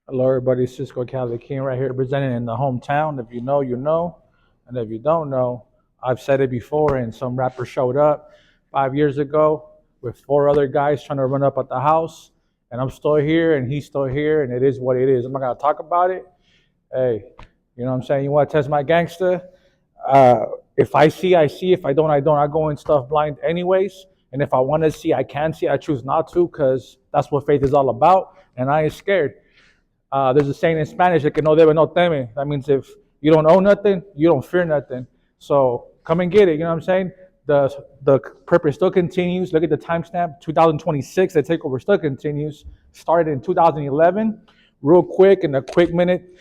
Hello, everybody. Cisco Cali King right here, representing in the hometown. If you know, you know. And if you don't know, I've said it before, and some rapper showed up 5 years ago with four other guys trying to run up at the house. And I'm still here, and he's still here, and it is what it is. I'm not going to talk about it. Hey, you know what I'm saying? You want to test my gangster? If I see, I see. If I don't, I don't. I go in stuff blind anyways. And if I want to see, I can see. I choose not to because that's what faith is all about. And I ain't scared. There's a saying in Spanish, que no debe no teme. That means if you don't owe nothing, you don't fear nothing. So come and get it. You know what I'm saying? The purpose still continues. Look at the timestamp, 2026. The takeover still continues. Started in 2011. Real quick, in a quick minute,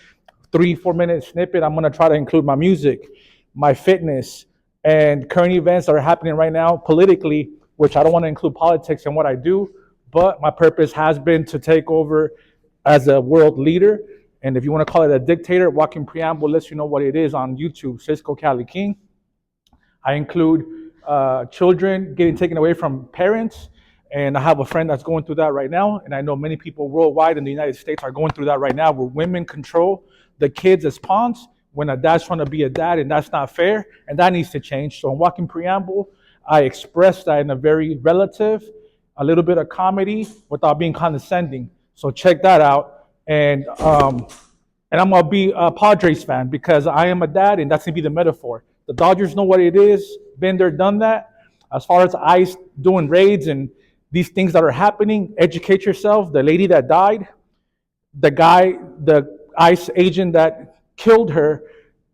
3-4 minute snippet, I'm gonna try to include my music, my fitness, and current events that are happening right now politically, which I don't want to include politics in what I do, but my purpose has been to take over as a world leader. And if you want to call it a dictator, Walking Preamble lets you know what it is on YouTube, Cisco Cali King. I include children getting taken away from parents. And I have a friend that's going through that right now. And I know many people worldwide in the United States are going through that right now, where women control the kids as pawns when a dad's trying to be a dad, and that's not fair. And that needs to change. So in Walking Preamble, I express that in a very relative, a little bit of comedy without being condescending. So check that out. And I'm gonna be a Padres fan because I am a dad, and that's gonna be the metaphor. The Dodgers know what it is, been there, done that. As far as ICE doing raids and these things that are happening, educate yourself. The lady that died, the ICE agent that killed her,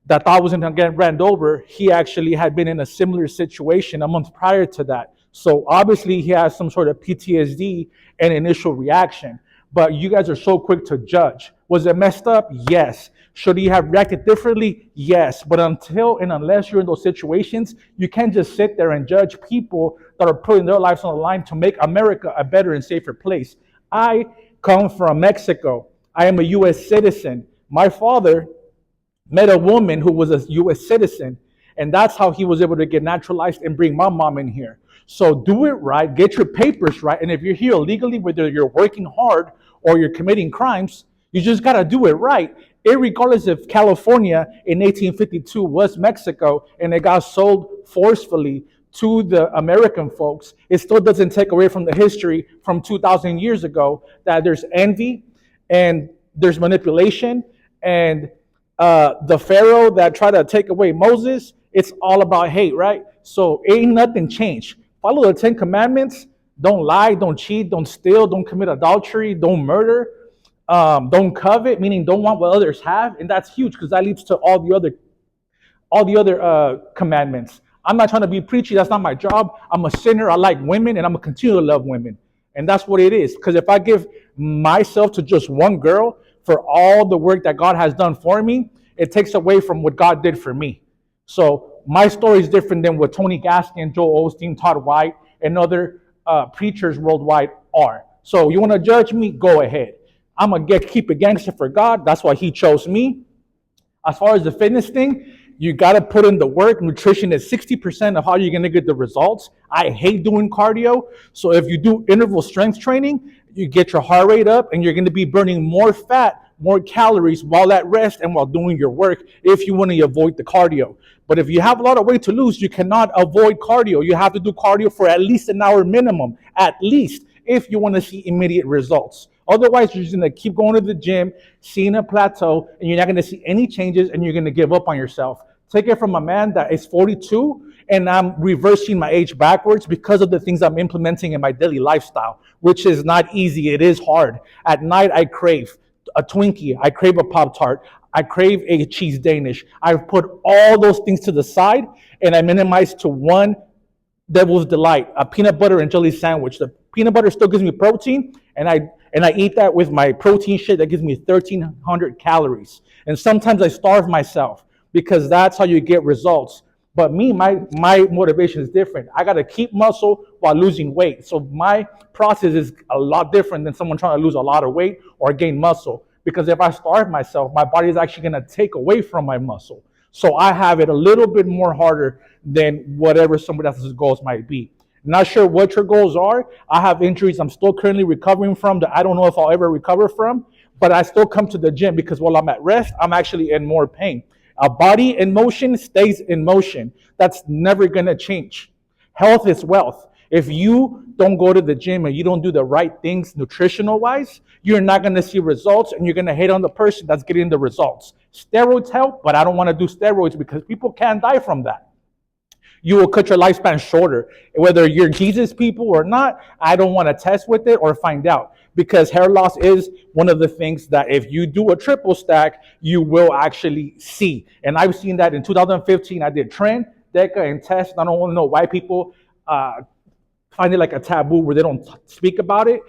that thought was gonna get ran over, he actually had been in a similar situation a month prior to that. So obviously he has some sort of PTSD and initial reaction. But you guys are so quick to judge. Was it messed up? Yes. Should he have reacted differently? Yes. But until and unless you're in those situations, you can't just sit there and judge people that are putting their lives on the line to make America a better and safer place. I come from Mexico. I am a U.S. citizen. My father met a woman who was a U.S. citizen, and that's how he was able to get naturalized and bring my mom in here. So do it right, get your papers right, and if you're here illegally, whether you're working hard or you're committing crimes, you just got to do it right. Irregardless if California in 1852 was Mexico and it got sold forcefully to the American folks, it still doesn't take away from the history from 2,000 years ago that there's envy and there's manipulation. And the Pharaoh that tried to take away Moses, it's all about hate, right? So ain't nothing changed. Follow the 10 Commandments. Don't lie, don't cheat, don't steal, don't commit adultery, don't murder, don't covet, meaning don't want what others have. And that's huge because that leads to all the other commandments. I'm not trying to be preachy. That's not my job. I'm a sinner. I like women, and I'm going to continue to love women. And that's what it is. Because if I give myself to just one girl for all the work that God has done for me, it takes away from what God did for me. So my story is different than what Tony Gaskin, Joel Osteen, Todd White, and other preachers worldwide are. So you want to judge me? Go ahead. I'm going to keep it gangster for God. That's why he chose me. As far as the fitness thing, you got to put in the work. Nutrition is 60% of how you're going to get the results. I hate doing cardio. So if you do interval strength training, you get your heart rate up and you're going to be burning more fat, more calories while at rest and while doing your work if you want to avoid the cardio. But if you have a lot of weight to lose, you cannot avoid cardio. You have to do cardio for at least an hour minimum, at least, if you want to see immediate results. Otherwise, you're just going to keep going to the gym, seeing a plateau, and you're not going to see any changes, and you're going to give up on yourself. Take it from a man that is 42, and I'm reversing my age backwards because of the things I'm implementing in my daily lifestyle, which is not easy. It is hard. At night, I crave a Twinkie. I crave a Pop-Tart. I crave a cheese Danish. I've put all those things to the side, and I minimize to one devil's delight, a peanut butter and jelly sandwich. The peanut butter still gives me protein, and I eat that with my protein shake that gives me 1,300 calories. And sometimes I starve myself because that's how you get results. But me, my motivation is different. I got to keep muscle while losing weight. So my process is a lot different than someone trying to lose a lot of weight or gain muscle. Because if I starve myself, my body is actually going to take away from my muscle. So I have it a little bit more harder than whatever somebody else's goals might be. Not sure what your goals are. I have injuries I'm still currently recovering from that I don't know if I'll ever recover from. but I still come to the gym because while I'm at rest, I'm actually in more pain. A body in motion stays in motion. That's never going to change. Health is wealth. If you don't go to the gym and you don't do the right things nutritional wise, you're not going to see results and you're going to hate on the person that's getting the results. Steroids help, but I don't want to do steroids because people can die from that. You will cut your lifespan shorter. Whether you're Jesus people or not, I don't want to test with it or find out, because hair loss is one of the things that if you do a triple stack, you will actually see. And I've seen that in 2015. I did trend, DECA, and test. I don't want to know why people find it like a taboo where they don't speak about it.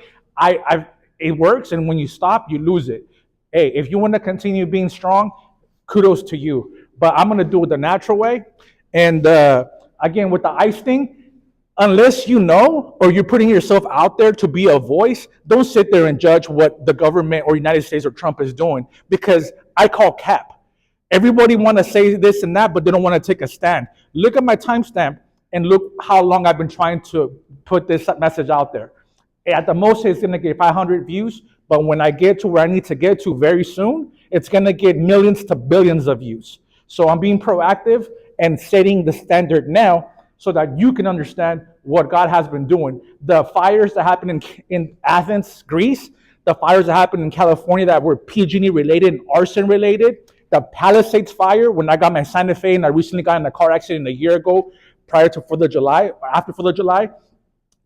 It works, and when you stop, you lose it. Hey, if you want to continue being strong, kudos to you. But I'm going to do it the natural way. And again, with the ice thing, unless you know or you're putting yourself out there to be a voice, don't sit there and judge what the government or United States or Trump is doing, because I call cap. Everybody want to say this and that, but they don't want to take a stand. Look at my timestamp and look how long I've been trying to put this message out there. At the most, it's going to get 500 views, but when I get to where I need to get to very soon, it's going to get millions to billions of views. So I'm being proactive and setting the standard now so that you can understand what God has been doing. The fires that happened in Athens, Greece, the fires that happened in California that were PG&E related and arson related, the Palisades fire when I got my Santa Fe and I recently got in a car accident a year ago prior to 4th of July, or after 4th of July,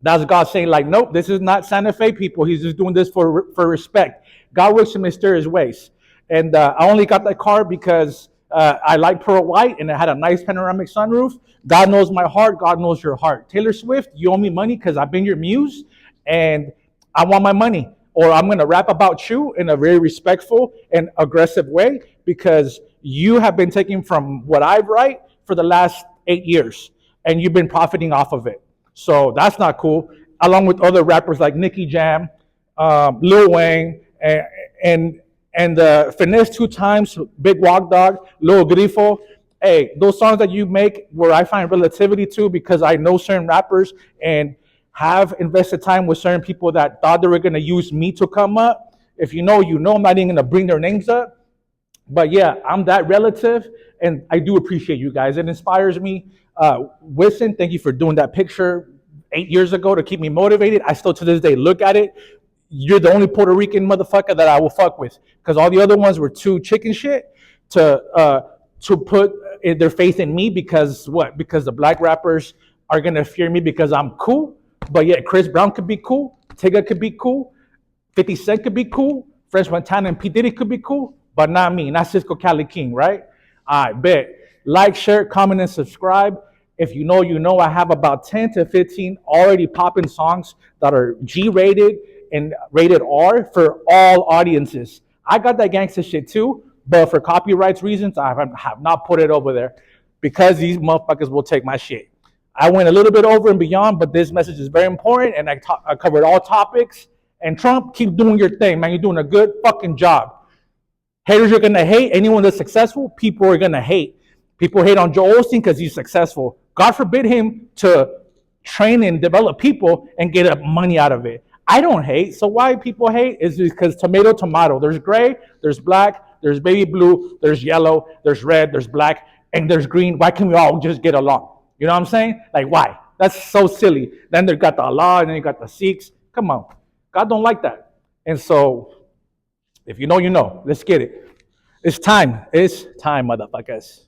that's God saying like, nope, this is not Santa Fe people. He's just doing this for respect. God works in mysterious ways. And I only got that car because I like pearl white and it had a nice panoramic sunroof. God knows my heart. God knows your heart. Taylor Swift, you owe me money because I've been your muse and I want my money. Or I'm going to rap about you in a very respectful and aggressive way because you have been taking from what I write for the last 8 years and you've been profiting off of it. So that's not cool. Along with other rappers like Nicky Jam, Lil Wayne, and Finesse 2 Times, Big Walk Dog, Lil Grifo. Hey, those songs that you make where I find relativity to because I know certain rappers and have invested time with certain people that thought they were going to use me to come up. If you know, you know. I'm not even going to bring their names up. But yeah, I'm that relative, and I do appreciate you guys. It inspires me. Wilson, thank you for doing that picture 8 years ago to keep me motivated. I still to this day look at it. You're the only Puerto Rican motherfucker that I will fuck with, because all the other ones were too chicken shit to put their faith in me. Because what? Because the black rappers are gonna fear me because I'm cool. But yet Chris Brown could be cool, Tyga could be cool, 50 Cent could be cool, French Montana and P Diddy could be cool, but not me, not Cisco Cali King, right? I bet. Like, share, comment, and subscribe. If you know, you know. I have about 10 to 15 already popping songs that are G-rated and rated R for all audiences. I got that gangster shit too, but for copyrights reasons, I have not put it over there because these motherfuckers will take my shit. I went a little bit over and beyond, but this message is very important, and I covered all topics. And Trump, keep doing your thing, man. You're doing a good fucking job. Haters are going to hate. Anyone that's successful, people are going to hate. People hate on Joel Osteen because he's successful. God forbid him to train and develop people and get money out of it. I don't hate. So why people hate is because tomato. There's gray, there's black, there's baby blue, there's yellow, there's red, there's black, and there's green. Why can't we all just get along? You know what I'm saying? Like, why? That's so silly. Then they got the Allah, and then you got the Sikhs. Come on. God don't like that. And so, if you know, you know. Let's get it. It's time. It's time, motherfuckers.